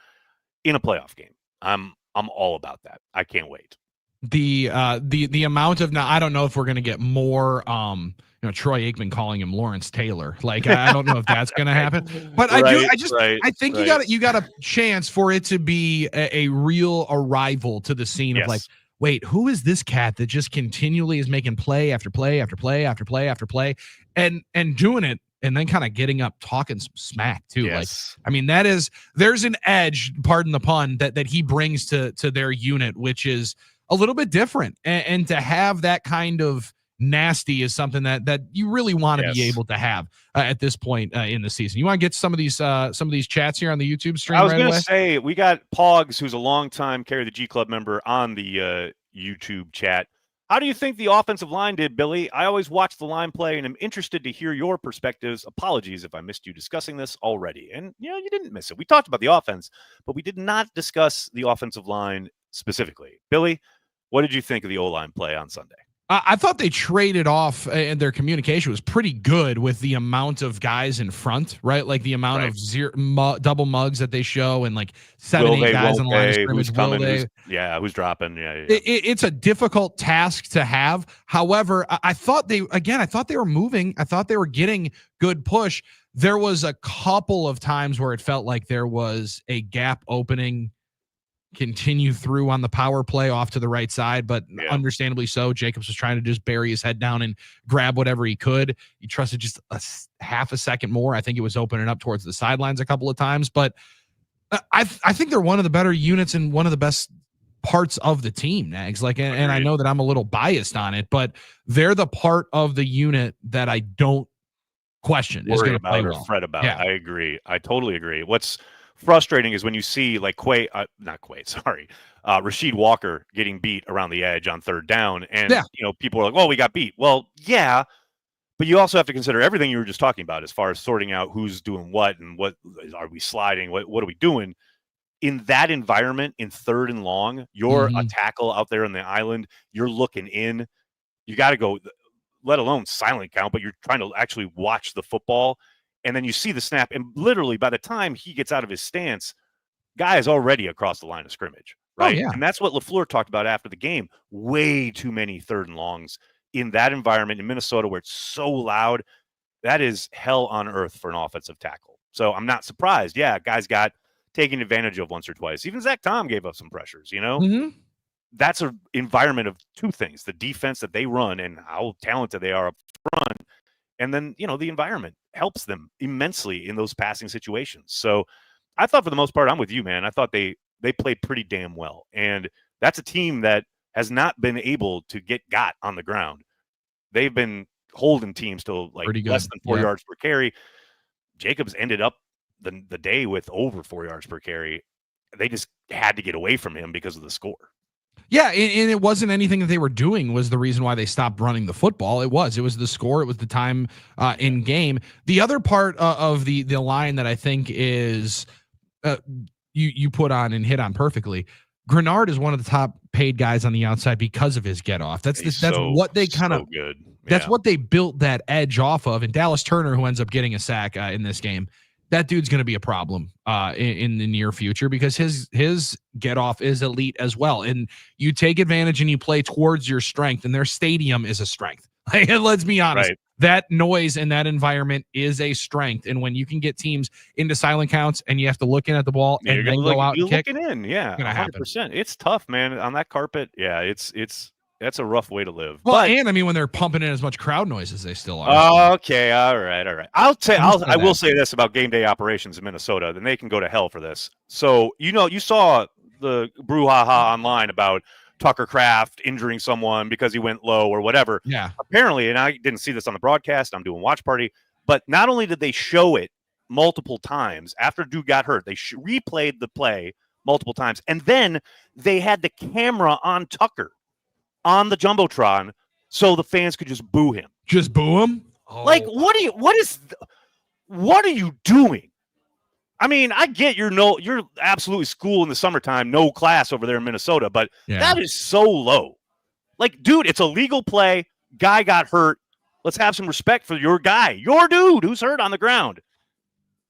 in a playoff game. I'm all about that. I can't wait. The amount of, now I don't know if we're going to get more Troy Aikman calling him Lawrence Taylor. Like, I don't know if that's going to happen, but I think you got a chance for it to be a real arrival to the scene of like, wait, who is this cat that just continually is making play after play after play after play after play and doing it, and then kind of getting up, talking some smack too. Like, I mean, there's an edge, pardon the pun, that he brings to their unit, which is a little bit different. And to have that kind of nasty is something that you really want to be able to have at this point in the season. You want to get some of these chats here on the YouTube stream. I was right going away? to say, we got Pogs, who's a longtime Carry the G Club member, on the YouTube chat. How do you think the offensive line did, Billy? I always watch the line play, and I'm interested to hear your perspectives. Apologies if I missed you discussing this already. And, you didn't miss it. We talked about the offense, but we did not discuss the offensive line specifically. Billy, what did you think of the O-line play on Sunday? I thought they traded off, and their communication was pretty good with the amount of guys in front, right? Like the amount of double mugs that they show, and like 7-8 guys in the line of scrimmage. Who's coming? Who's dropping? It's a difficult task to have. However, I thought they were moving. I thought they were getting good push. There was a couple of times where it felt like there was a gap opening, continue through on the power play off to the right side, but understandably so. Jacobs was trying to just bury his head down and grab whatever he could. He trusted just half a second more. I think it was opening up towards the sidelines a couple of times, but I think they're one of the better units and one of the best parts of the team, Nags. And I know that I'm a little biased on it, but they're the part of the unit that I don't question is going to play well. Fret about. I agree. I totally agree. What's frustrating is when you see like Rasheed Walker getting beat around the edge on third down, and people are like, well, we got beat. Well, yeah, but you also have to consider everything you were just talking about as far as sorting out who's doing what and what are we sliding, what are we doing in that environment. In third and long, you're a tackle out there on the island, you're looking in, you got to go, let alone silent count, but you're trying to actually watch the football. And then you see the snap, and literally by the time he gets out of his stance, guy is already across the line of scrimmage, right? Oh, yeah. And that's what LaFleur talked about after the game. Way too many third and longs in that environment in Minnesota where it's so loud. That is hell on earth for an offensive tackle. So I'm not surprised. Yeah, guys got taken advantage of once or twice. Even Zach Tom gave up some pressures, That's an environment of two things: the defense that they run and how talented they are up front. And then, the environment helps them immensely in those passing situations. So I thought for the most part, I'm with you, man. I thought they played pretty damn well. And that's a team that has not been able to get got on the ground. They've been holding teams to like less than 4 yards per carry. Jacobs ended up the day with over 4 yards per carry. They just had to get away from him because of the score. Yeah, and it wasn't anything that they were doing was the reason why they stopped running the football. It was the score. It was the time in game. The other part of the line that I think is you put on and hit on perfectly. Grenard is one of the top paid guys on the outside because of his get off. That's what they kind of good. That's what they built that edge off of. And Dallas Turner, who ends up getting a sack in this game, that dude's going to be a problem in the near future because his get off is elite as well. And you take advantage and you play towards your strength, and their stadium is a strength. Let's be honest. Right. That noise in that environment is a strength. And when you can get teams into silent counts and you have to look in at the ball and then go out and kick, looking in. Yeah, 100%. It's tough, man. On that carpet. Yeah, that's a rough way to live. Well, and I mean, when they're pumping in as much crowd noise as they still are. Okay, all right. I will say this about game day operations in Minnesota, then they can go to hell for this. So, you saw the brouhaha online about Tucker Kraft injuring someone because he went low or whatever. Yeah. Apparently, and I didn't see this on the broadcast, I'm doing watch party, but not only did they show it multiple times after dude got hurt, they replayed the play multiple times, and then they had the camera on Tucker on the Jumbotron so the fans could just boo him. Just boo him? Oh. Like, what are you doing? I mean, I get you're absolutely school in the summertime, no class over there in Minnesota, but that is so low. Like, dude, it's a legal play. Guy got hurt. Let's have some respect for your guy, your dude who's hurt on the ground.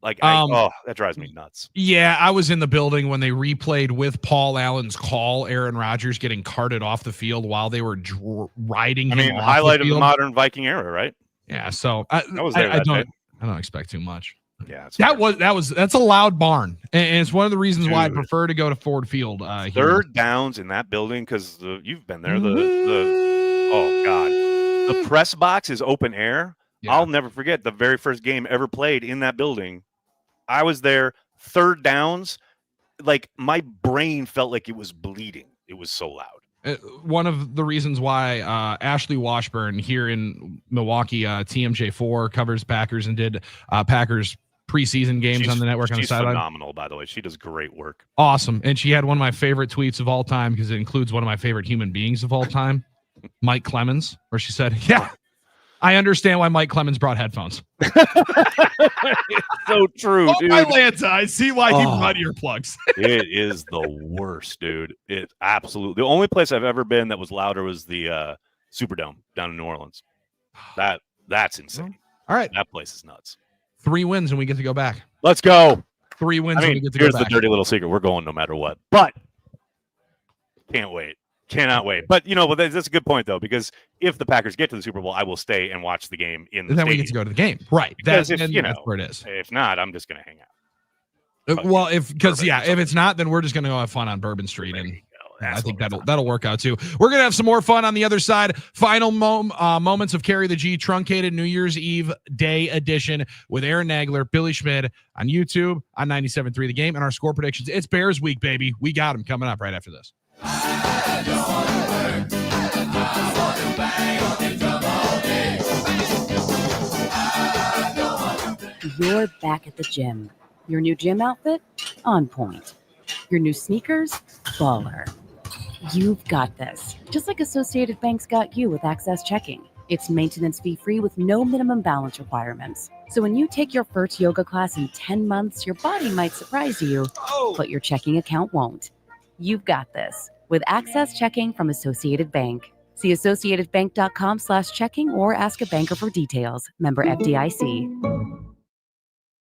Like, that drives me nuts. Yeah, I was in the building when they replayed with Paul Allen's call, Aaron Rodgers getting carted off the field while they were riding him off highlight the field. of the modern Viking era, right? Yeah, so I don't expect too much. Yeah, that's a loud barn, and it's one of the reasons why I prefer to go to Ford Field. Third downs in that building because you've been there. Oh God, the press box is open air. Yeah. I'll never forget the very first game ever played in that building. I was there. Third downs, like my brain felt like it was bleeding. It was so loud. One of the reasons why Ashley Washburn here in Milwaukee, TMJ4 covers Packers and did Packers preseason games on the network on the sideline. She's phenomenal, by the way. She does great work. Awesome. And she had one of my favorite tweets of all time because it includes one of my favorite human beings of all time, Mike Clemens, where she said, yeah, I understand why Mike Clemens brought headphones. So true, dude. My Lanta, I see why he brought earplugs. It is the worst, dude. It absolutely. The only place I've ever been that was louder was the Superdome down in New Orleans. That's insane. All right. That place is nuts. 3 wins and we get to go back. Let's go. 3 wins and we get to go here's back. the dirty little secret. We're going no matter what. But can't wait. Cannot wait. But, that's a good point, though, because if the Packers get to the Super Bowl, I will stay and watch the game in the And then stadium. we get to go to the game. Right. Because That's if, where it is. If not, I'm just going to hang out. Well, if it's not, then we're just going to go have fun on Bourbon Street. And I think that'll work out, too. We're going to have some more fun on the other side. Final moments of Carry the G, truncated New Year's Eve Day edition with Aaron Nagler, Billy Schmid on YouTube, on 97.3 The Game, and our score predictions. It's Bears week, baby. We got them coming up right after this. You're back at the gym. Your new gym outfit? On point. Your new sneakers? Baller. You've got this. Just like Associated Bank's got you with Access Checking. It's maintenance fee free with no minimum balance requirements. So when you take your first yoga class in 10 months, your body might surprise you, but your checking account won't. You've got this with Access Checking from Associated Bank. See associatedbank.com/checking or ask a banker for details. Member FDIC.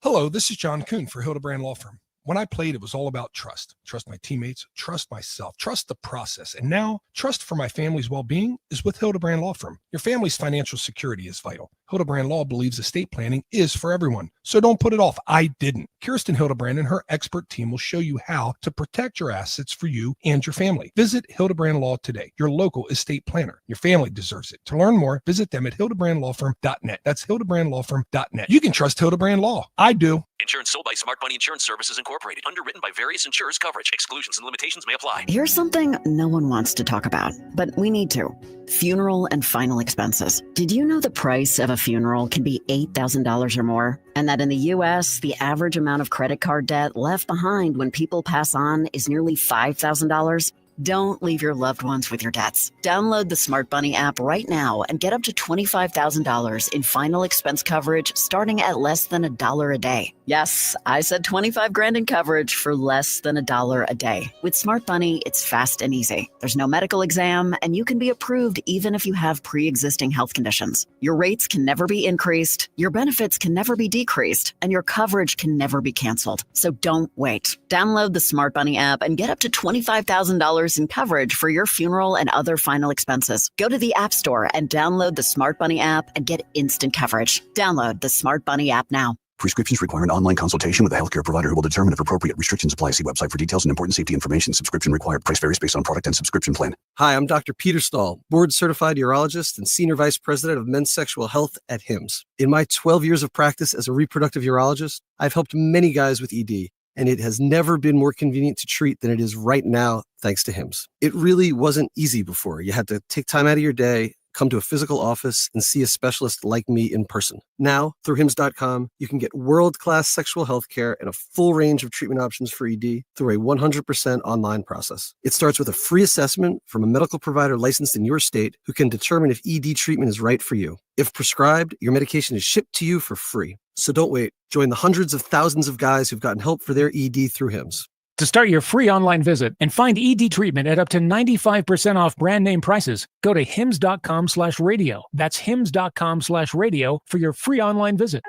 Hello, this is John Kuhn for Hildebrand Law Firm. When I played, it was all about trust. Trust my teammates, trust myself, trust the process. And now, trust for my family's well-being is with Hildebrand Law Firm. Your family's financial security is vital. Hildebrand Law believes estate planning is for everyone. So don't put it off. I didn't. Kirsten Hildebrand and her expert team will show you how to protect your assets for you and your family. Visit Hildebrand Law today, your local estate planner. Your family deserves it. To learn more, visit them at hildebrandlawfirm.net. That's hildebrandlawfirm.net. You can trust Hildebrand Law. I do. Insurance sold by Smart Money Insurance Services Incorporated. Underwritten by various insurers. Coverage. Exclusions and limitations may apply. Here's something no one wants to talk about, but we need to. Funeral and final expenses. Did you know the price of a funeral can be $8,000 or more? And that in the U.S., the average amount of credit card debt left behind when people pass on is nearly $5,000? Don't leave your loved ones with your debts. Download the Smart Bunny app right now and get up to $25,000 in final expense coverage starting at less than $1 a day. Yes, I said $25,000 in coverage for less than $1 a day. With Smart Bunny, it's fast and easy. There's no medical exam, and you can be approved even if you have pre-existing health conditions. Your rates can never be increased, your benefits can never be decreased, and your coverage can never be canceled. So don't wait. Download the Smart Bunny app and get up to $25,000 in coverage for your funeral and other final expenses. Go to the App Store and download the Smart Bunny app and get instant coverage. Download the Smart Bunny app now. Prescriptions require an online consultation with a healthcare provider who will determine if appropriate. Restrictions apply. See website for details and important safety information. Subscription required. Price varies based on product and subscription plan. Hi, I'm Dr. Peter Stahl, board-certified urologist and senior vice president of men's sexual health at HIMSS. In my 12 years of practice as a reproductive urologist, I've helped many guys with ED, and it has never been more convenient to treat than it is right now, thanks to HIMSS. It really wasn't easy before. You had to take time out of your day, come to a physical office, and see a specialist like me in person. Now, through HIMSS.com, you can get world-class sexual health care and a full range of treatment options for ED through a 100% online process. It starts with a free assessment from a medical provider licensed in your state who can determine if ED treatment is right for you. If prescribed, your medication is shipped to you for free. So don't wait. Join the hundreds of thousands of guys who've gotten help for their ED through HIMSS. To start your free online visit and find ED treatment at up to 95% off brand name prices, go to hims.com/radio. That's hims.com/radio for your free online visit.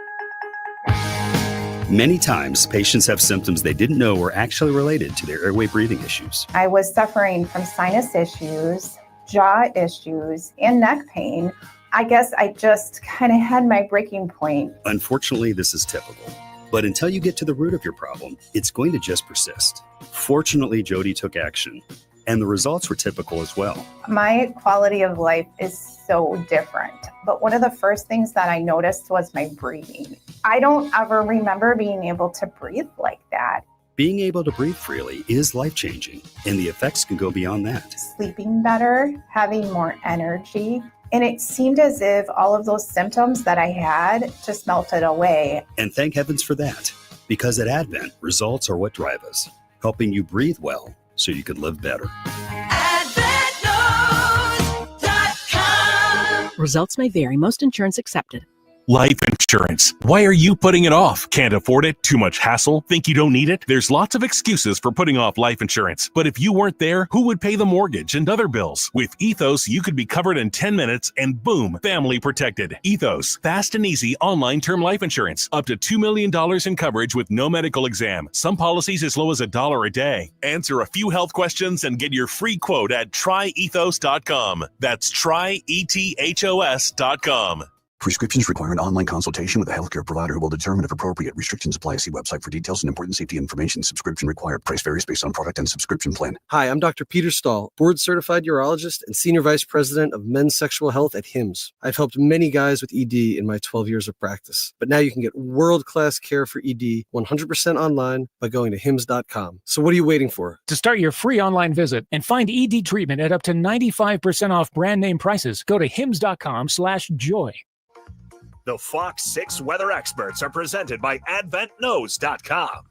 Many times, patients have symptoms they didn't know were actually related to their airway breathing issues. I was suffering from sinus issues, jaw issues, and neck pain. I guess I just kind of had my breaking point. Unfortunately, this is typical. But until you get to the root of your problem, it's going to just persist. Fortunately, Jody took action, and the results were typical as well. My quality of life is so different. But one of the first things that I noticed was my breathing. I don't ever remember being able to breathe like that. Being able to breathe freely is life-changing, and the effects can go beyond that. Sleeping better, having more energy. And it seemed as if all of those symptoms that I had just melted away. And thank heavens for that, because at Advent, results are what drive us, helping you breathe well so you can live better. Results may vary. Most insurance accepted. Life insurance. Why are you putting it off? Can't afford it? Too much hassle? Think you don't need it? There's lots of excuses for putting off life insurance. But if you weren't there, who would pay the mortgage and other bills? With Ethos, you could be covered in 10 minutes and boom, family protected. Ethos, fast and easy online term life insurance. Up to $2 million in coverage with no medical exam. Some policies as low as $1 a day. Answer a few health questions and get your free quote at tryethos.com. That's tryethos.com. Prescriptions require an online consultation with a healthcare provider who will determine if appropriate. Restrictions apply. See website for details and important safety information. Subscription required. Price varies based on product and subscription plan. Hi, I'm Dr. Peter Stahl, board-certified urologist and senior vice president of men's sexual health at HIMSS. I've helped many guys with ED in my 12 years of practice, but now you can get world-class care for ED 100% online by going to hims.com. So what are you waiting for? To start your free online visit and find ED treatment at up to 95% off brand name prices, go to hims.com/joy. The Fox 6 weather experts are presented by AdventKnows.com.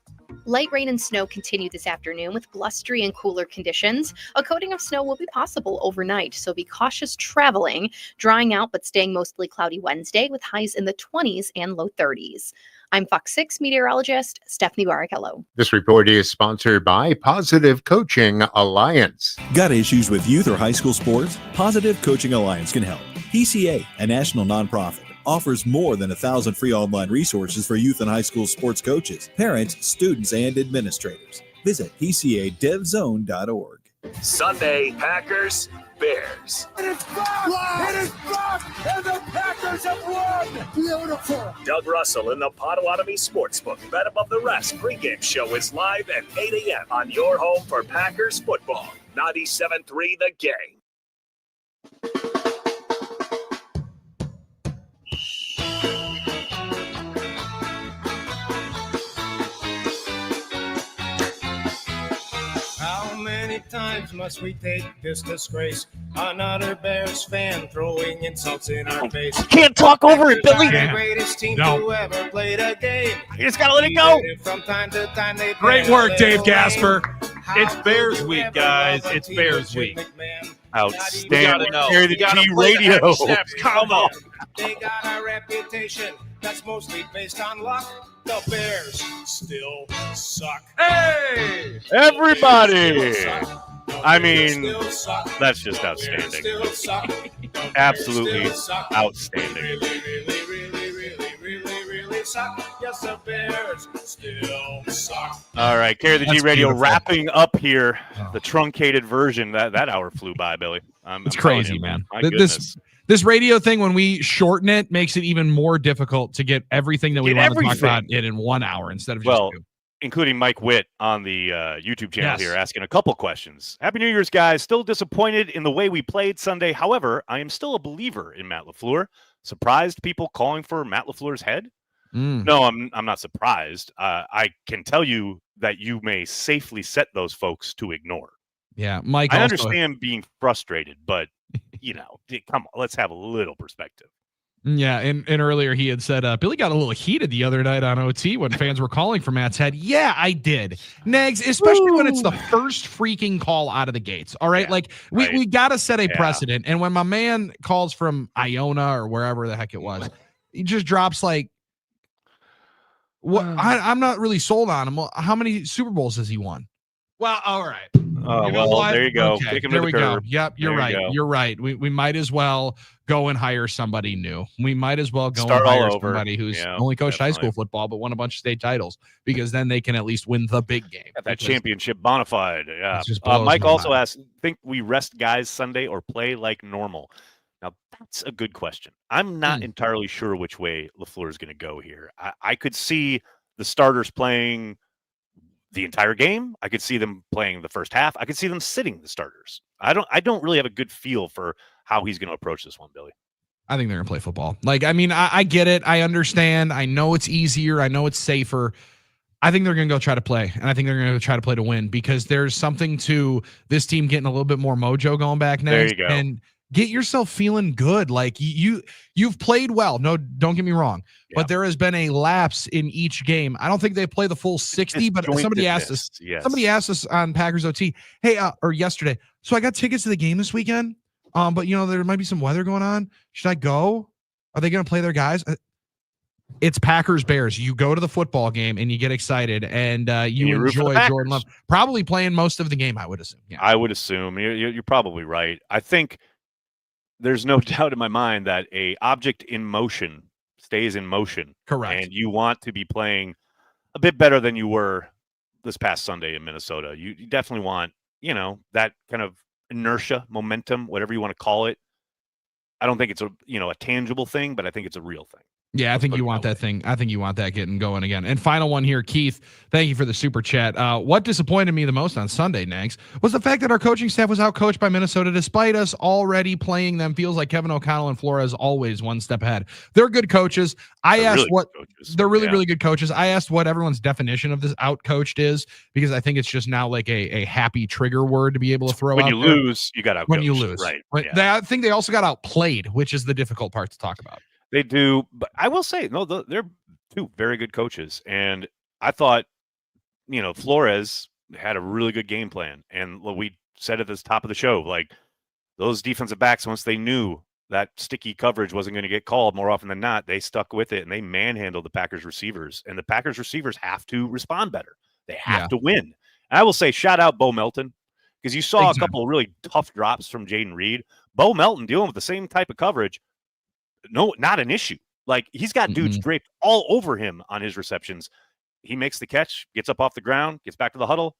Light rain and snow continue this afternoon with blustery and cooler conditions. A coating of snow will be possible overnight, so be cautious traveling. Drying out but staying mostly cloudy Wednesday with highs in the 20s and low 30s. I'm Fox 6 meteorologist Stephanie Barrichello. This report is sponsored by Positive Coaching Alliance. Got issues with youth or high school sports? Positive Coaching Alliance can help. PCA, a national nonprofit, offers more than 1,000 free online resources for youth and high school sports coaches, parents, students, and administrators. Visit PCADevZone.org. Sunday, Packers, Bears. It is back! It is back! And the Packers have won! Beautiful! Doug Russell in the Potawatomi Sportsbook. Bet above the rest pregame show is live at 8 a.m. on your home for Packers football. 97.3 The Game. Times must we take this disgrace? Another Bears fan throwing insults in our face. Can't talk over it, Billy. The greatest team to ever play the game. You just gotta let it go. From time to time they Great work, Dave Gasper. It's Bears week, guys. It's Bears week. Outstanding. Carry the G radio. Come on. They got a reputation that's mostly based on luck. The Bears still suck. Hey, everybody. I mean, that's just outstanding. Absolutely outstanding. Really suck. Yes, the Bears still suck. All right, Carry the G That's radio beautiful. wrapping up here. The truncated version. That hour flew by, Billy. It's crazy, man. My goodness. This radio thing, when we shorten it, makes it even more difficult to get everything that we want to talk about in 1 hour instead of just two. Including Mike Witt on the YouTube channel Yes. here, asking a couple questions. Happy New Year's, guys. Still disappointed in the way we played Sunday. However, I am still a believer in Matt LaFleur. Surprised people calling for Matt LaFleur's head? No, I'm not surprised. I can tell you that you may safely set those folks to ignore. Yeah, Mike. I also- understand being frustrated, but come on, let's have a little perspective. Yeah, and earlier he had said Billy got a little heated the other night on OT when fans were calling for Matt's head. Yeah, I did. Nags, especially when it's the first freaking call out of the gates. All right, we got to set a precedent. And when my man calls from Iona or wherever the heck it was, he just drops like, what? I'm not really sold on him. Well, how many Super Bowls has he won? Well, all right. Oh, well, there you go. Okay, Kick him there to we the go. curb. Yep, you're There right. you go. You're right. We might as well go and hire somebody new. We might as well go Start and all hire over. somebody who's Yeah, only coached high definitely. school football but won a bunch of state titles, because then they can at least win the big game. That Because- championship bona fide. Yeah. It just blows Mike my also mind. asked, think we rest guys Sunday or play like normal? Now, that's a good question. I'm not entirely sure which way LaFleur is going to go here. I could see the starters playing the entire game. I could see them playing the first half. I could see them sitting the starters. I don't really have a good feel for how he's going to approach this one, Billy. I think they're gonna play football. Like, I mean, I get it. I understand. I know it's easier. I know it's safer. I think they're going to go try to play, and I think they're going to try to play to win because there's something to this team getting a little bit more mojo going back next. There you go. And get yourself feeling good. Like you've played well. No, don't get me wrong, but there has been a lapse in each game. I don't think they play the full 60, but somebody asked us. Yes. Somebody asked us on Packers OT, hey, or yesterday. So I got tickets to the game this weekend. But there might be some weather going on. Should I go? Are they going to play their guys? It's Packers Bears. You go to the football game and you get excited and you enjoy Jordan Love. Probably playing most of the game, I would assume. Yeah. I would assume you're probably right. I think there's no doubt in my mind that a object in motion stays in motion. Correct. And you want to be playing a bit better than you were this past Sunday in Minnesota. You definitely want, that kind of inertia, momentum, whatever you want to call it. I don't think it's a tangible thing, but I think it's a real thing. Yeah, I think you want that thing. I think you want that getting going again. And final one here, Keith. Thank you for the super chat. What disappointed me the most on Sunday, Nags, was the fact that our coaching staff was outcoached by Minnesota despite us already playing them. Feels like Kevin O'Connell and Flores always one step ahead. They're good coaches. They're really good coaches. I asked what everyone's definition of this outcoached is because I think it's just now like a happy trigger word to be able to throw out. When you lose, you got outcoached. When you lose, right? I think they also got outplayed, which is the difficult part to talk about. They do, but I will say, no, they're two very good coaches. And I thought, Flores had a really good game plan. And we said at the top of the show, like those defensive backs, once they knew that sticky coverage wasn't going to get called more often than not, they stuck with it and they manhandled the Packers receivers. And the Packers receivers have to respond better. They have to win. And I will say, shout out Bo Melton, because you saw a couple of really tough drops from Jaden Reed. Bo Melton dealing with the same type of coverage. No, not an issue. Like he's got dudes draped all over him on his receptions. He makes the catch, gets up off the ground, gets back to the huddle.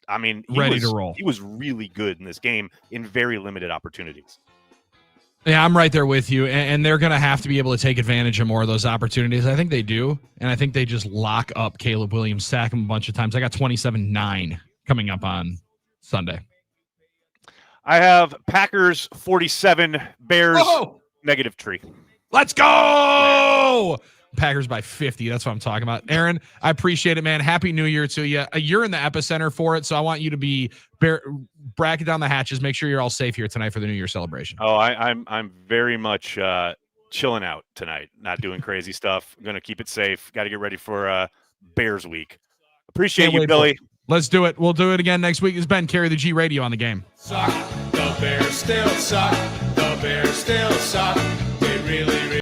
I mean, ready to roll. He was really good in this game in very limited opportunities. Yeah, I'm right there with you. And they're going to have to be able to take advantage of more of those opportunities. I think they do. And I think they just lock up Caleb Williams, sack him a bunch of times. I got 27-9 coming up on Sunday. I have Packers 47, Bears -3. Let's go! Packers by 50. That's what I'm talking about. Aaron, I appreciate it, man. Happy New Year to you. You're in the epicenter for it, so I want you to be bracket down the hatches. Make sure you're all safe here tonight for the New Year celebration. Oh, I'm very much chilling out tonight, not doing crazy stuff. I'm going to keep it safe. Got to get ready for Bears week. Appreciate you, Billy. Let's do it. We'll do it again next week. It's Ben, Carry the G Radio on the game. Suck. The Bears still suck. The Bears still suck.